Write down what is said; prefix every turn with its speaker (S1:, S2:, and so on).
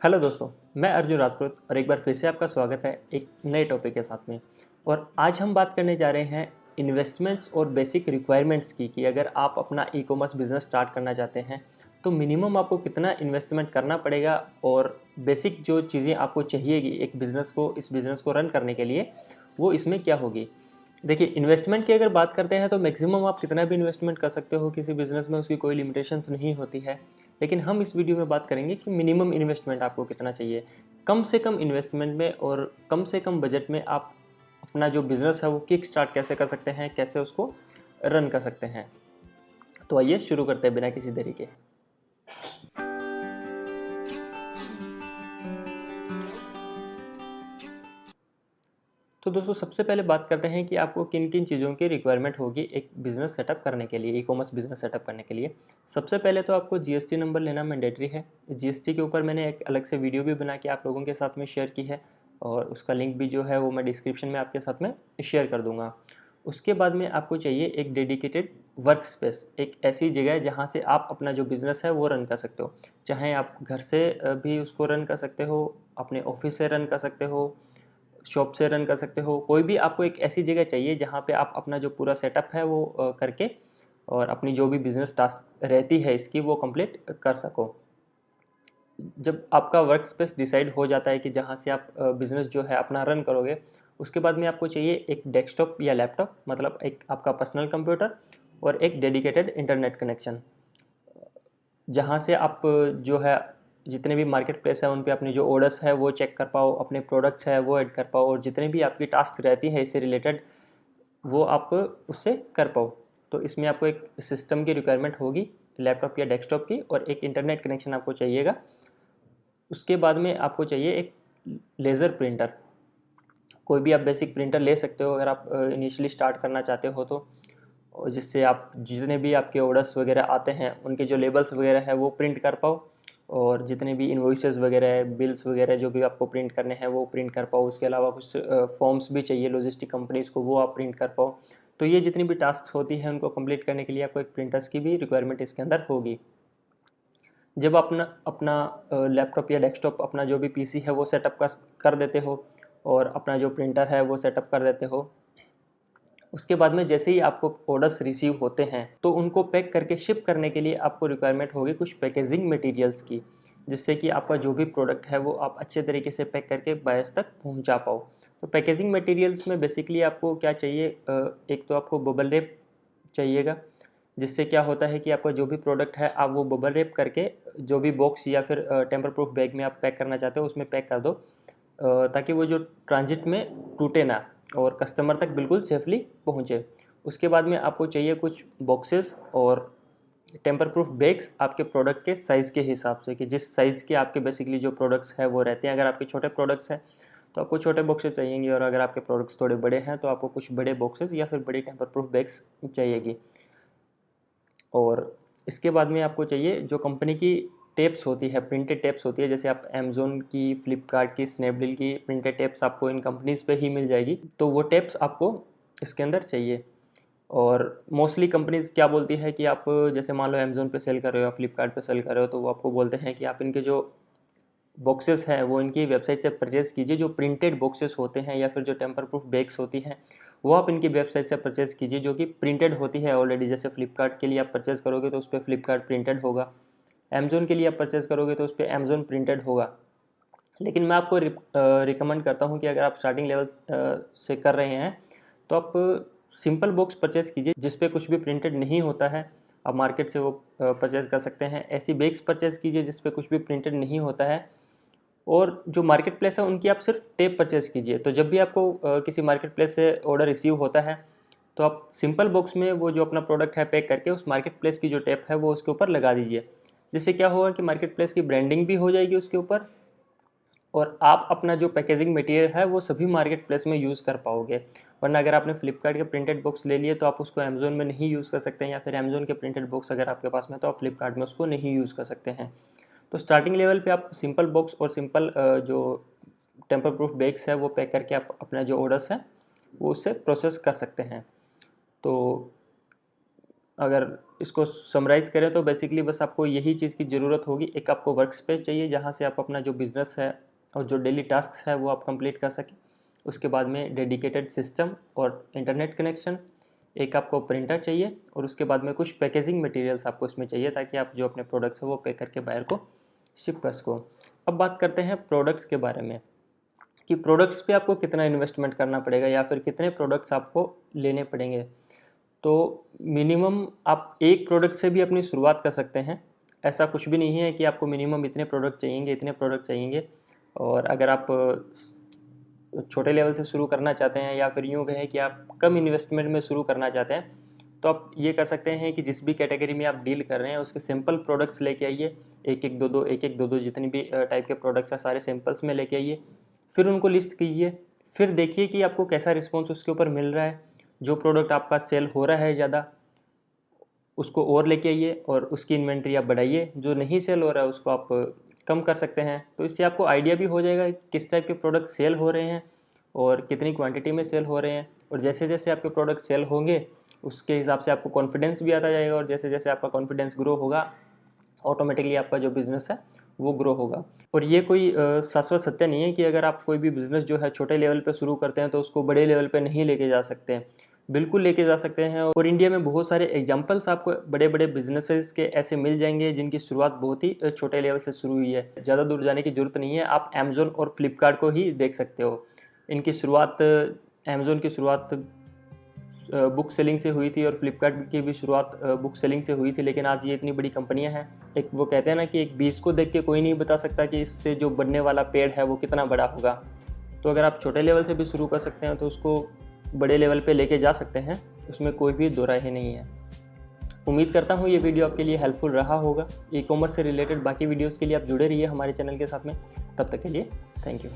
S1: Hello दोस्तों, मैं अर्जुन राजपूत और एक बार फिर से आपका स्वागत है एक नए टॉपिक के साथ में। और आज हम बात करने जा रहे हैं इन्वेस्टमेंट्स और बेसिक रिक्वायरमेंट्स की कि अगर आप अपना ई कॉमर्स बिजनेस स्टार्ट करना चाहते हैं तो मिनिमम आपको कितना इन्वेस्टमेंट करना पड़ेगा और बेसिक जो चीज़ें आपको चाहिएगी एक बिज़नेस को इस बिज़नेस को रन करने के लिए वो इसमें क्या होगी। देखिए, इन्वेस्टमेंट की अगर बात करते हैं तो मैक्सिमम आप कितना भी इन्वेस्टमेंट कर सकते हो किसी बिज़नेस में, उसकी कोई लिमिटेशंस नहीं होती है। लेकिन हम इस वीडियो में बात करेंगे कि मिनिमम इन्वेस्टमेंट आपको कितना चाहिए। कम से कम इन्वेस्टमेंट में और कम से कम बजट में आप अपना जो बिज़नेस है वो किक स्टार्ट कैसे कर सकते हैं, कैसे उसको रन कर सकते हैं। तो आइए शुरू करते हैं बिना किसी देरी के। तो दोस्तों, सबसे पहले बात करते हैं कि आपको किन किन चीज़ों की रिक्वायरमेंट होगी एक बिज़नेस सेटअप करने के लिए, ई कॉमर्स बिज़नेस सेटअप करने के लिए। सबसे पहले तो आपको जीएसटी नंबर लेना मैंडेटरी है। जीएसटी के ऊपर मैंने एक अलग से वीडियो भी बना के आप लोगों के साथ में शेयर की है और उसका लिंक भी जो है वो मैं डिस्क्रिप्शन में आपके साथ में शेयर कर दूँगा। उसके बाद में आपको चाहिए एक डेडिकेटेड वर्क स्पेस, एक ऐसी जगह जहाँ से आप अपना जो बिज़नेस है वो रन कर सकते हो। चाहे आप घर से भी उसको रन कर सकते हो, अपने ऑफिस से रन कर सकते हो, शॉप से रन कर सकते हो। कोई भी आपको एक ऐसी जगह चाहिए जहाँ पे आप अपना जो पूरा सेटअप है वो करके और अपनी जो भी बिज़नेस टास्क रहती है इसकी वो कंप्लीट कर सको। जब आपका वर्क स्पेस डिसाइड हो जाता है कि जहाँ से आप बिज़नेस जो है अपना रन करोगे, उसके बाद में आपको चाहिए एक डेस्कटॉप या लैपटॉप, मतलब एक आपका पर्सनल कंप्यूटर और एक डेडिकेटेड इंटरनेट कनेक्शन, जहाँ से आप जो है जितने भी मार्केट प्लेस है उन पे अपने जो ऑर्डर्स है वो चेक कर पाओ, अपने प्रोडक्ट्स है वो ऐड कर पाओ और जितने भी आपकी टास्क रहती है इससे रिलेटेड वो आप उससे कर पाओ। तो इसमें आपको एक सिस्टम की रिक्वायरमेंट होगी, लैपटॉप या डेस्कटॉप की, और एक इंटरनेट कनेक्शन आपको चाहिएगा। उसके बाद में आपको चाहिए एक लेज़र प्रिंटर। कोई भी आप बेसिक प्रिंटर ले सकते हो अगर आप इनिशियली स्टार्ट करना चाहते हो तो, और जिससे आप जितने भी आपके ऑर्डर्स वगैरह आते हैं उनके जो लेबल्स वगैरह है वो प्रिंट कर पाओ, और जितने भी इन्वॉइसेस वगैरह है, बिल्स वगैरह जो भी आपको प्रिंट करने हैं वो प्रिंट कर पाओ। उसके अलावा कुछ फॉर्म्स भी चाहिए लॉजिस्टिक कंपनीज़ को, वो आप प्रिंट कर पाओ। तो ये जितनी भी टास्क होती हैं उनको कंप्लीट करने के लिए आपको एक प्रिंटर्स की भी रिक्वायरमेंट इसके अंदर होगी। जब अपना अपना लैपटॉप या डेस्कटॉप, अपना जो भी पीसी है वो सेटअप कर देते हो और अपना जो प्रिंटर है वो सेटअप कर देते हो, उसके बाद में जैसे ही आपको ऑर्डर्स रिसीव होते हैं तो उनको पैक करके शिप करने के लिए आपको रिक्वायरमेंट होगी कुछ पैकेजिंग मटेरियल्स की, जिससे कि आपका जो भी प्रोडक्ट है वो आप अच्छे तरीके से पैक करके बायर्स तक पहुंचा पाओ। तो पैकेजिंग मटेरियल्स में बेसिकली आपको क्या चाहिए, एक तो आपको बबल रैप चाहिएगा, जिससे क्या होता है कि आपका जो भी प्रोडक्ट है आप वो बबल रैप करके जो भी बॉक्स या फिर टेम्पर प्रूफ बैग में आप पैक करना चाहते हो उसमें पैक कर दो, ताकि वो जो ट्रांजिट में टूटे ना और कस्टमर तक बिल्कुल सेफली पहुँचे। उसके बाद में आपको चाहिए कुछ बॉक्सेस और टेम्पर प्रूफ बैग्स आपके प्रोडक्ट के साइज़ के हिसाब से, कि जिस साइज़ के आपके बेसिकली जो प्रोडक्ट्स हैं वो रहते हैं। अगर आपके छोटे प्रोडक्ट्स हैं तो आपको छोटे बॉक्सेस चाहिएंगे, और अगर आपके प्रोडक्ट्स थोड़े बड़े हैं तो आपको कुछ बड़े बॉक्सेस या फिर बड़ी टेम्पर प्रूफ बैग्स चाहिएगी। और इसके बाद में आपको चाहिए जो कंपनी की टेप्स होती है, प्रिंटेड टेप्स होती है, जैसे आप अमेज़ोन की, फ्लिपकार्ट की, स्नैपडील की प्रिंटेड टेप्स आपको इन कंपनीज़ पे ही मिल जाएगी, तो वो टेप्स आपको इसके अंदर चाहिए। और मोस्टली कंपनीज़ क्या बोलती है कि आप जैसे मान लो अमेज़ोन पे सेल कर रहे हो या फ्लिपकार्ट पे सेल कर रहे हो तो वो आपको बोलते हैं कि आप इनके जो बॉक्सेस हैं वो इनकी वेबसाइट से परचेज़ कीजिए। जो प्रिंटेड बॉक्सेस होते हैं या फिर जो टेम्पर प्रूफ बैग्स होती हैं वो आप इनकी वेबसाइट से परचेज़ कीजिए, जो कि प्रिंटेड होती है ऑलरेडी। जैसे फ्लिपकार्ट के लिए आप परचेज़ करोगे तो उस पर फ्लिपकार्ट प्रिंटेड होगा, अमेज़ोन के लिए आप परचेज़ करोगे तो उस पर अमेज़ोन प्रिंटेड होगा। लेकिन मैं आपको रिकमेंड करता हूँ कि अगर आप स्टार्टिंग लेवल से कर रहे हैं तो आप सिंपल बॉक्स परचेज़ कीजिए जिस पे कुछ भी प्रिंटेड नहीं होता है। आप मार्केट से वो परचेज़ कर सकते हैं। ऐसी बैग्स परचेज़ कीजिए जिस पे कुछ भी प्रिंटेड नहीं होता है। और जो मार्केट प्लेस है उनकी आप सिर्फ टेप परचेज़ कीजिए। तो जब भी आपको किसी मार्केट प्लेस से ऑर्डर रिसीव होता है तो आप सिंपल बॉक्स में वो जो अपना प्रोडक्ट है पैक करके उस मार्केट प्लेस की जो टेप है वो उसके ऊपर लगा दीजिए। जिससे क्या होगा कि मार्केट प्लेस की ब्रांडिंग भी हो जाएगी उसके ऊपर, और आप अपना जो पैकेजिंग मटेरियल है वो सभी मार्केट प्लेस में यूज़ कर पाओगे। वरना अगर आपने फ्लिपकार्ट के प्रिंटेड बॉक्स ले लिए तो आप उसको अमेज़ोन में नहीं यूज़ कर सकते हैं, या फिर अमेज़ोन के प्रिंटेड बॉक्स अगर आपके पास में तो आप फ्लिपकार्ट में उसको नहीं यूज़ कर सकते हैं। तो स्टार्टिंग लेवल पे आप सिंपल बॉक्स और सिंपल जो टेम्पर प्रूफ बैग्स है वो पैक करके आप अपना जो ऑर्डर्स है वो उससे प्रोसेस कर सकते हैं। तो अगर इसको समराइज़ करें तो बेसिकली बस आपको यही चीज़ की ज़रूरत होगी। एक आपको वर्क स्पेस चाहिए जहाँ से आप अपना जो बिज़नेस है और जो डेली टास्क है वो आप कंप्लीट कर सकें। उसके बाद में डेडिकेटेड सिस्टम और इंटरनेट कनेक्शन, एक आपको प्रिंटर चाहिए और उसके बाद में कुछ पैकेजिंग मटेरियल्स आपको इसमें चाहिए ताकि आप जो अपने प्रोडक्ट्स है वो पैक करके बाहर को शिप कर सको। अब बात करते हैं प्रोडक्ट्स के बारे में कि प्रोडक्ट्स पे आपको कितना इन्वेस्टमेंट करना पड़ेगा या फिर कितने प्रोडक्ट्स आपको लेने पड़ेंगे। तो मिनिमम आप एक प्रोडक्ट से भी अपनी शुरुआत कर सकते हैं। ऐसा कुछ भी नहीं है कि आपको मिनिमम इतने प्रोडक्ट चाहिए, इतने प्रोडक्ट चाहिए। और अगर आप छोटे लेवल से शुरू करना चाहते हैं या फिर यूँ कहें कि आप कम इन्वेस्टमेंट में शुरू करना चाहते हैं तो आप ये कर सकते हैं कि जिस भी कैटेगरी में आप डील कर रहे हैं उसके सिंपल प्रोडक्ट्स लेके आइए। एक एक दो दो जितनी भी टाइप के प्रोडक्ट्स हैं सारे सिंपल्स में लेके आइए, फिर उनको लिस्ट कीजिए, फिर देखिए कि आपको कैसा रिस्पॉन्स उसके ऊपर मिल रहा है। जो प्रोडक्ट आपका सेल हो रहा है ज़्यादा उसको और लेके आइए और उसकी इन्वेंट्री आप बढ़ाइए। जो नहीं सेल हो रहा है उसको आप कम कर सकते हैं। तो इससे आपको आइडिया भी हो जाएगा कि किस टाइप के प्रोडक्ट सेल हो रहे हैं और कितनी क्वांटिटी में सेल हो रहे हैं। और जैसे जैसे आपके प्रोडक्ट सेल होंगे उसके हिसाब से आपको कॉन्फिडेंस भी आता जाएगा और जैसे जैसे आपका कॉन्फिडेंस ग्रो होगा ऑटोमेटिकली आपका जो बिज़नेस है वो ग्रो होगा। और ये कोई शाश्वत सत्य नहीं है कि अगर आप कोई भी बिज़नेस जो है छोटे लेवल पे शुरू करते हैं तो उसको बड़े लेवल पे नहीं लेके जा सकते हैं। बिल्कुल लेके जा सकते हैं। और इंडिया में बहुत सारे एग्जांपल्स आपको बड़े बड़े बिजनेसेस के ऐसे मिल जाएंगे जिनकी शुरुआत बहुत ही छोटे लेवल से शुरू हुई है। ज़्यादा दूर जाने की ज़रूरत नहीं है, आप अमेज़ॉन और फ्लिपकार्ट को ही देख सकते हो। इनकी शुरुआत अमेज़ॉन की शुरुआत बुक सेलिंग से हुई थी और फ्लिपकार्ट की भी शुरुआत बुक सेलिंग से हुई थी, लेकिन आज ये इतनी बड़ी कंपनियां हैं। एक वो कहते हैं ना कि एक बीज को देख के कोई नहीं बता सकता कि इससे जो बनने वाला पेड़ है वो कितना बड़ा होगा। तो अगर आप छोटे लेवल से भी शुरू कर सकते हैं तो उसको बड़े लेवल पे लेके जा सकते हैं, उसमें कोई भी दो राय नहीं है। उम्मीद करता हूँ ये वीडियो आपके लिए हेल्पफुल रहा होगा। ई कॉमर्स से रिलेटेड बाकी वीडियोज़ के लिए आप जुड़े रहिए हमारे चैनल के साथ में। तब तक के लिए थैंक यू।